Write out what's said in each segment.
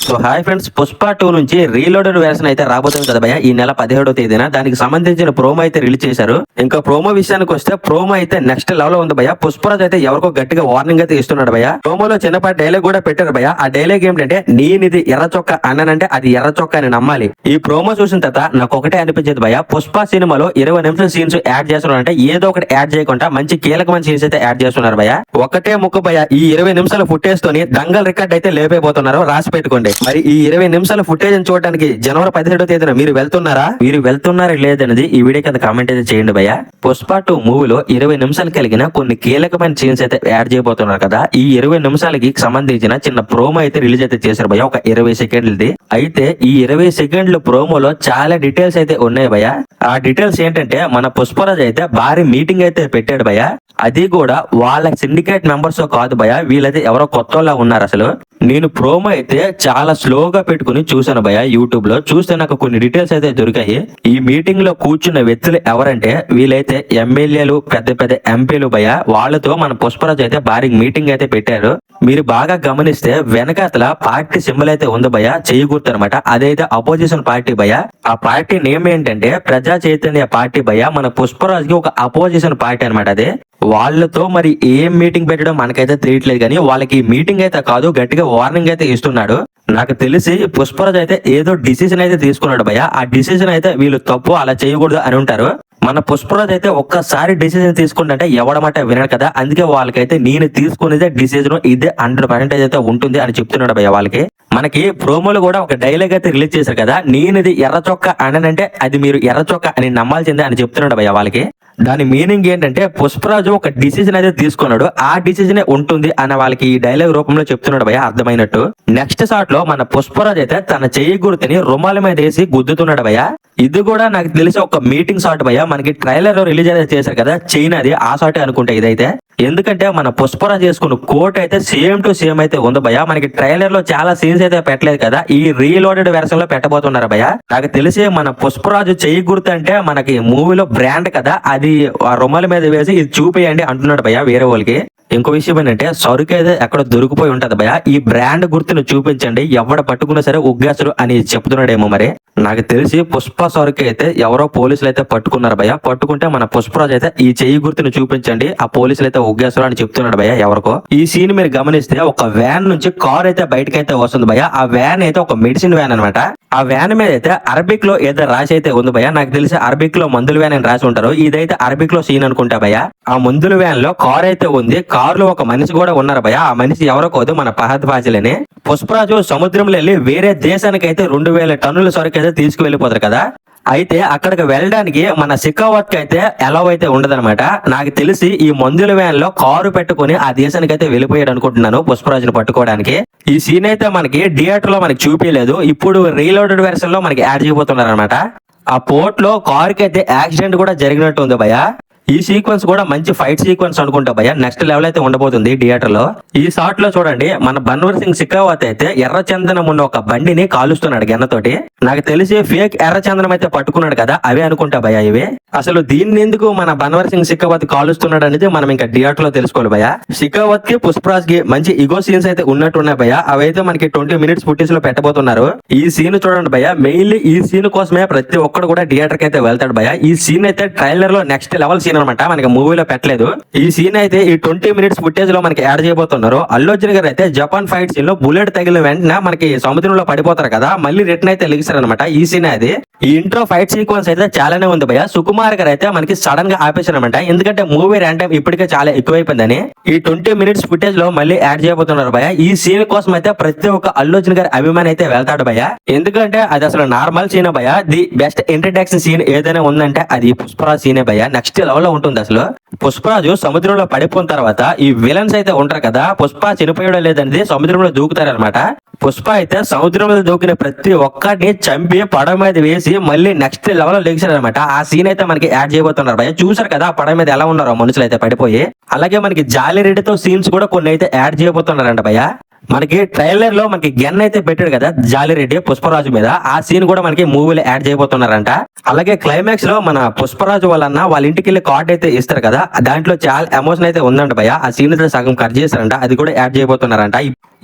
So hi friends, Pushpa 2 నుంచి reloaded version అయితే రాబోతుంది కదా భయ్య, ఈ నెల 17వ తేదీన. దానికి సంబంధించిన ప్రోమో అయితే రిలీజ్ చేశారు. ఇంకా ప్రోమో విషయానికి వస్తే ప్రోమో అయితే నెక్స్ట్ లెవెల్ లో ఉంది భయ్య. పుష్పరాజ్ అయితే ఎవరికో గట్టిగా వార్నింగ్ అయితే ఇస్తున్నాడు భయ్య. ప్రోమోలో చిన్నపాటి డైలాగ్ కూడా పెట్టారు భయ్య. ఆ డైలాగ్ ఏంటంటే, నేనిది ఎర్ర చొక్క అన్నానంటే అది ఎర్ర చొక్క అని నమ్మాలి. ఈ ప్రోమో చూసిన తర్వాత నాకు ఒకటే అనిపించేది భయ్య, పుష్ప సినిమాలో 20 నిమిషాల సీన్స్ యాడ్ చేస్తున్నారు అంటే ఏదో ఒకటి యాడ్ చేయకుండా మంచి కీలకమైన సీన్స్ అయితే యాడ్ చేస్తున్నారు భయ్య. ఒకటే ముక్క భయ్య, ఈ 20 నిమిషాల ఫుటేజ్ తోని దంగల్ రికార్డ్ అయితే లేపైపోతున్నారు, రాసి పెట్టుకోండి. మరి ఈ 20 నిమిషాల ఫుటేజ్ చూడడానికి జనవరి 17వ తేదీన మీరు వెళ్తున్నారా లేదనేది ఈ వీడియో కింద కామెంట్ అయితే చేయండి భయ్య. పుష్ప 2 మూవీలో 20 నిమిషాలు కలిగిన కొన్ని కీలకమైన సీన్స్ అయితే యాడ్ చేయబోతున్నారు కదా. ఈ 20 నిమిషాలకి సంబంధించిన చిన్న ప్రోమో అయితే రిలీజ్ అయితే చేశారు భయ్య, ఒక 20 సెకండ్లది. అయితే ఈ 20 సెకండ్ల ప్రోమోలో చాలా డీటెయిల్స్ అయితే ఉన్నాయి భయ్య. ఆ డీటెయిల్స్ ఏంటంటే, మన పుష్పరాజ్ అయితే భారీ మీటింగ్ అయితే పెట్టాడు భయ్య. అది కూడా వాళ్ళ సిండికేట్ మెంబర్స్ కాదు భయ్య, వీళ్ళైతే ఎవరో కొత్తలా ఉన్నారు. అసలు నేను ప్రోమో అయితే చాలా స్లోగా పెట్టుకుని చూసాను భయ్య. యూట్యూబ్ లో చూస్తే నాకు కొన్ని డీటెయిల్స్ అయితే దొరికాయి. ఈ మీటింగ్ లో కూర్చున్న వ్యక్తులు ఎవరంటే, వీళ్ళైతే ఎమ్మెల్యేలు, పెద్ద పెద్ద ఎంపీలు భయ్య. వాళ్ళతో మన పుష్పరాజ్ అయితే భారీ మీటింగ్ అయితే పెట్టారు. మీరు బాగా గమనిస్తే వెనకాతల పార్టీ సింబల్ అయితే ఉంది భయ్య, చెయ్యి గుర్తు అనమాట. అదైతే అపోజిషన్ పార్టీ భయ్య. ఆ పార్టీ నేమ్ ఏంటంటే ప్రజా చైతన్య పార్టీ భయ్య. మన పుష్పరాజ్ కి ఒక అపోజిషన్ పార్టీ అనమాట అదే. వాళ్ళతో మరి ఏం మీటింగ్ పెట్టడం మనకైతే తెలియట్లేదు, కానీ వాళ్ళకి మీటింగ్ అయితే కాదు, గట్టిగా వార్నింగ్ అయితే ఇస్తున్నాడు. నాకు తెలిసి పుష్పరాజ్ అయితే ఏదో డిసిజన్ అయితే తీసుకున్నాడు భయ్య. ఆ డిసిజన్ అయితే వీళ్ళు తప్పు, అలా చేయకూడదు అని ఉంటారు. మన పుష్పరాజ్ అయితే ఒక్కసారి డిసిజన్ తీసుకుంటే ఎవడమాట వినడు కదా. అందుకే వాళ్ళకైతే నేను తీసుకునేదే డిసిజన్ ఇదే 100% అయితే ఉంటుంది అని చెప్తున్నాడు భయ్య వాళ్ళకి. మనకి ప్రోమోలు కూడా ఒక డైలాగ్ అయితే రిలీజ్ చేశారు కదా, నేనిది ఎర్ర చొక్క అనంటే అది మీరు ఎర్ర చొక్క అని నమ్మాల్సిందే అని చెప్తున్నాడు భయ్య వాళ్ళకి. దాని మీనింగ్ ఏంటంటే, పుష్పరాజు ఒక డిసిజన్ అయితే తీసుకున్నాడు, ఆ డిసిజన్ ఉంటుంది అన్న వాళ్ళకి ఈ డైలాగ్ రూపంలో చెప్తున్నాడు భయ్య, అర్థమైనట్టు. నెక్స్ట్ షాట్ లో మన పుష్పరాజ్ అయితే తన చెయ్యి గుర్తుని రుమాల మీద వేసి గుద్దుతున్నాడు భయ్య. ఇది కూడా నాకు తెలిసి ఒక మీటింగ్ షాట్ భయ్య. మనకి ట్రైలర్ లో రిలీజ్ అయితే చేశారు కదా, చైనాది ఆ షాట్ అనుకుంటా ఇదైతే. ఎందుకంటే మన పుష్పరాజ్ చేసుకున్న కోట్ అయితే సేమ్ టు సేమ్ అయితే ఉంది భయ్య. మనకి ట్రైలర్ లో చాలా సీన్స్ అయితే పెట్టలేదు కదా, ఈ రీలోడెడ్ వెర్షన్ లో పెట్టబోతున్నారు భయ్య. నాకు తెలిసి మన పుష్పరాజు చెయ్యి గుర్తు అంటే మనకి మూవీలో బ్రాండ్ కదా, అది ఆ రుమాల మీద వేసి ఇది చూపేయండి అంటున్నాడు భయ్య వేరే వాళ్ళకి. ఇంకో విషయం ఏంటంటే, సరుకు అయితే ఎక్కడ దొరికిపోయి ఉంటది భయ్య, ఈ బ్రాండ్ గుర్తును చూపించండి, ఎవడ పట్టుకున్నా సరే ఉగ్గేసరు అని చెప్తున్నాడేమో మరి. నాకు తెలిసి పుష్ప సరుకు అయితే ఎవరో పోలీసులు అయితే పట్టుకున్నారు భయ్య. పట్టుకుంటే మన పుష్పరాజ్ అయితే ఈ చెయ్యి గుర్తును చూపించండి, ఆ పోలీసులు అయితే ఉగ్గేసరు అని చెప్తున్నాడు భయ్య ఎవరికో. ఈ సీన్ మీరు గమనిస్తే ఒక వ్యాన్ నుంచి కార్ అయితే బయటకి అయితే వస్తుంది భయ్య. ఆ వ్యాన్ అయితే ఒక మెడిసిన్ వ్యాన్ అనమాట. ఆ వ్యాన్ మీద అయితే అరబిక్ లో ఏదో రాసి అయితే ఉంది భయ్య. నాకు తెలిసి అరబిక్ లో మందుల వ్యాన్ అని రాసి ఉంటారు, ఇదైతే అరబిక్ లో సీన్ అనుకుంటా భయ్య. ఆ మందుల వ్యాన్ లో కార్ అయితే ఉంది, కార్ లో ఒక మనిషి కూడా ఉన్నారు భయ్య. ఆ మనిషి ఎవరో కాదు, మన ఫహద్ ఫాజిల్. పుష్పరాజు సముద్రంలో వెళ్ళి వేరే దేశానికి అయితే 2000 టన్నుల సరుకు అయితే తీసుకువెళ్ళిపోతారు కదా. అయితే అక్కడికి వెళ్ళడానికి మన షికావత్ కి అయితే అలౌ అయితే ఉండదన్నమాట. నాకు తెలిసి ఈ మందుల వ్యాన్ లో కారు పెట్టుకుని ఆ దేశానికి అయితే వెళ్ళిపోయాడు అనుకుంటున్నాను పుష్పరాజును పట్టుకోవడానికి. ఈ సీన్ అయితే మనకి థియేటర్ లో మనకి చూపించలేదు, ఇప్పుడు రీలోడెడ్ వెర్షన్ లో మనకి యాడ్ చేయబోతున్నారు అనమాట. ఆ పోర్ట్ లో కారు కి అయితే యాక్సిడెంట్ కూడా జరిగినట్టు ఉంది భయ్య. ఈ సీక్వెన్స్ కూడా మంచి ఫైట్ సీక్వెన్స్ అనుకుంటా భయ్య, నెక్స్ట్ లెవెల్ అయితే ఉండబోతుంది థియేటర్ లో. ఈ షాట్ లో చూడండి, మన బన్వర్ సింగ్ షికావత్ అయితే ఎర్ర చందనం ఉన్న ఒక బండిని కాలుస్తున్నాడు గన్నతోటి. నాకు తెలిసి ఫేక్ ఎర్ర చందనం అయితే పట్టుకున్నాడు కదా, అవే అనుకుంటా భయ్య ఇవే. అసలు దీన్ని ఎందుకు మన బన్వర్ సింగ్ షికావత్ కాలుస్తున్నాడు అనేది మనం ఇంకా థియేటర్ లో తెలుసుకోవాలి భయ్య. షికావత్ కి పుష్పరాజ్ కి మంచి ఇగో సీన్స్ అయితే ఉన్నట్టున్నాయి భయ్య. అవైతే మనకి 20 మినిట్స్ ఫుటేజ్ లో పెట్టబోతున్నారు. ఈ సీన్ చూడండి భయ్య, మెయిన్లీ ఈ సీన్ కోసమే ప్రతి ఒక్కడు కూడా థియేటర్ కి అయితే వెళ్తాడు భయ్య. ఈ సీన్ అయితే ట్రైలర్ లో నెక్స్ట్ లెవెల్ సీన్ అనమాట, మనకి మూవీలో పెట్టలేదు. ఈ సీన్ అయితే ఈ 20 మినిట్స్ ఫుటేజ్ లో మనకి యాడ్ చేయబోతున్నారు. అల్లు అర్జున్ గారు అయితే జపాన్ ఫైట్ సీన్ లో బుల్లెట్ తగిలిన వెంటనే మనకి సముద్రంలో పడిపోతారు కదా, మళ్ళీ రిటర్న్ అయితే లెగిస్తారు అనమాట. ఈ సీన్ అది. ఈ ఇంట్రో ఫైట్ సీక్వెన్స్ అయితే చాలానే ఉంది భయ్య. సుకుమార్ గారు అయితే మనకి సడన్ గా ఆపేశారు అనమాట, ఎందుకంటే మూవీ రన్ టైం ఇప్పటికే చాలా ఎక్కువైపోయిందని. ఈ 20 మినిట్స్ ఫుటేజ్ లో మళ్ళీ యాడ్ చేయబోతున్నారు భయ్య. ఈ సీన్ కోసం అయితే ప్రతి ఒక్క అల్లు అర్జున్ గారి అభిమాని అయితే వెళ్తాడు భయ్య. ఎందుకంటే అది అసలు నార్మల్ సీన్ భయ్య. ది బెస్ట్ ఇంట్రడక్షన్ సీన్ ఏదైనా ఉందంటే అది పుష్పరాజ్ సీనే భయ్య, నెక్స్ట్ లెవెల్ లో ఉంటుంది అసలు. పుష్పరాజు సముద్రంలో పడిపోయిన తర్వాత ఈ విలన్స్ అయితే ఉంటారు కదా, పుష్ప చనిపోయడం లేదనేది సముద్రంలో దూకుతారనమాట. పుష్ప అయితే సముద్రంలో దూకిన ప్రతి ఒక్కరిని చంపి పడవ మీద వేసి మళ్ళీ నెక్స్ట్ లెవెల్ లో లెగిసారనమాట. ఆ సీన్ అయితే మనకి యాడ్ చేయబోతున్నారు భయ్య. చూసారు కదా ఆ పడవ మీద ఎలా ఉన్నారో మనుషులు అయితే పడిపోయి. అలాగే మనకి జాలి రెడ్డితో సీన్స్ కూడా కొన్ని అయితే యాడ్ చేయబోతున్నారంట భయ్య. మనకి ట్రైలర్ లో మనకి గన్ అయితే పెట్టాడు కదా జాలిరెడ్డి పుష్పరాజు మీద, ఆ సీన్ కూడా మనకి మూవీలో యాడ్ చేయబోతున్నారంట. అలాగే క్లైమాక్స్ లో మన పుష్పరాజు వాళ్ళ ఇంటికి వెళ్ళి కార్డ్ అయితే ఇస్తారు కదా, దాంట్లో చాలా ఎమోషన్ అయితే ఉందంట భయ. ఆ సీన్ అయితే సగం కట్ చేస్తారంట, అది కూడా యాడ్ చేయబోతున్నారంట.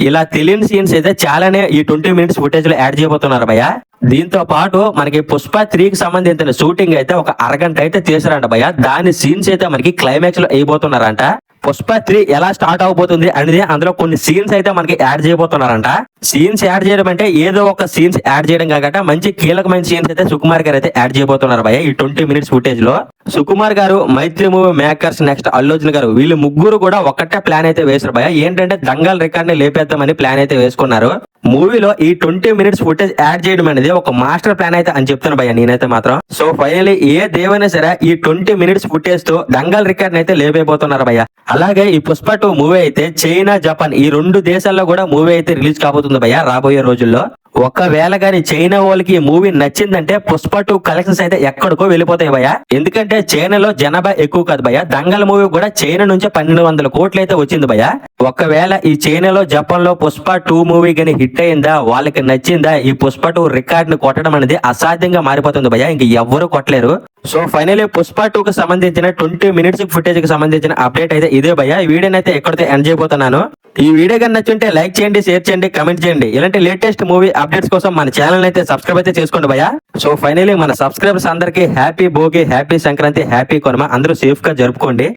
ఇలా తెలియని సీన్స్ అయితే చాలానే ఈ 20 మినిట్స్ ఫుటేజ్ లో యాడ్ చేయబోతున్నారు భయ. దీంతో పాటు మనకి పుష్ప 3కి సంబంధించిన షూటింగ్ అయితే ఒక అరగంట అయితే చేశారంట భయ. దాని సీన్స్ అయితే మనకి క్లైమాక్స్ లో అయిపోతున్నారంట. పుష్ప 3 ఎలా స్టార్ట్ అవబోతుంది అనేది అందులో కొన్ని సీన్స్ అయితే మనకి యాడ్ చేయబోతున్నారంట. సీన్స్ యాడ్ చేయడం అంటే ఏదో ఒక సీన్స్ యాడ్ చేయడం కాక మంచి కీలకమైన సీన్స్ అయితే సుకుమార్ గారు అయితే యాడ్ చేయబోతున్నారు భయ ఈ 20 మినిట్స్ ఫుటేజ్ లో. Sukumar garu, Mythri movie makers, next Allu Arjun garu, వీళ్ళు ముగ్గురు కూడా ఒకటే ప్లాన్ అయితే వేశారు భయ. ఏంటంటే దంగల్ రికార్డ్ ని లేపేద్దామని ప్లాన్ అయితే వేసుకున్నారు. మూవీలో ఈ 20 మినిట్స్ ఫుటేజ్ యాడ్ చేయడం అనేది ఒక మాస్టర్ ప్లాన్ అయితే అని చెప్తాను భయ్య నేనైతే మాత్రం. సో ఫైనలీ ఏ దేవైనా సరే ఈ 20 మినిట్స్ ఫుటేజ్ తో దంగల్ రికార్డ్ అయితే లేపైపోతున్నారు భయ్య. అలాగే ఈ పుష్ప 2 మూవీ అయితే చైనా, జపాన్ ఈ 2 దేశాల్లో కూడా మూవీ అయితే రిలీజ్ కాబోతుంది భయ్య రాబోయే రోజుల్లో. ఒకవేళ గానీ చైనా వాళ్ళకి ఈ మూవీ నచ్చిందంటే పుష్ప 2 కలెక్షన్స్ అయితే ఎక్కడికో వెళ్ళిపోతాయి భయ్య. ఎందుకంటే చైనాలో జనాభా ఎక్కువ కాదు భయ్య. దంగల్ మూవీ కూడా చైనా నుంచి 1200 కోట్లు అయితే వచ్చింది భయ్య. ఒకవేళ ఈ చైనాలో, జపాన్ లో పుష్ప 2 మూవీ గానీ హిట్ అయిందా, వాళ్ళకి నచ్చిందా, ఈ పుష్ప 2 రికార్డ్ ని కొట్టడం అనేది అసాధ్యంగా మారిపోతుంది భయ్య. ఇంక ఎవ్వరూ కొట్టలేరు. సో ఫైనలీ పుష్ప 2 కి సంబంధించిన 20 మినిట్స్ ఫుటేజ్ కి సంబంధించిన అప్డేట్ అయితే ఇదే భయ్య. ఈ వీడియోని అయితే ఎక్కడితో ఎండ్ చేయబోతున్నాను. ఈ వీడియో కానీ నచ్చుంటే లైక్ చేయండి, షేర్ చేయండి, కమెంట్ చేయండి. ఇలాంటి లేటెస్ట్ మూవీ అప్డేట్స్ కోసం మన ఛానల్ అయితే సబ్స్క్రైబ్ అయితే చేసుకోండి భయ్య. సో ఫైనలీ మన సబ్స్క్రైబర్స్ అందరికీ happy Bhogi, happy Sankranti, happy Kanuma. అందరూ సేఫ్ గా జరుపుకోండి.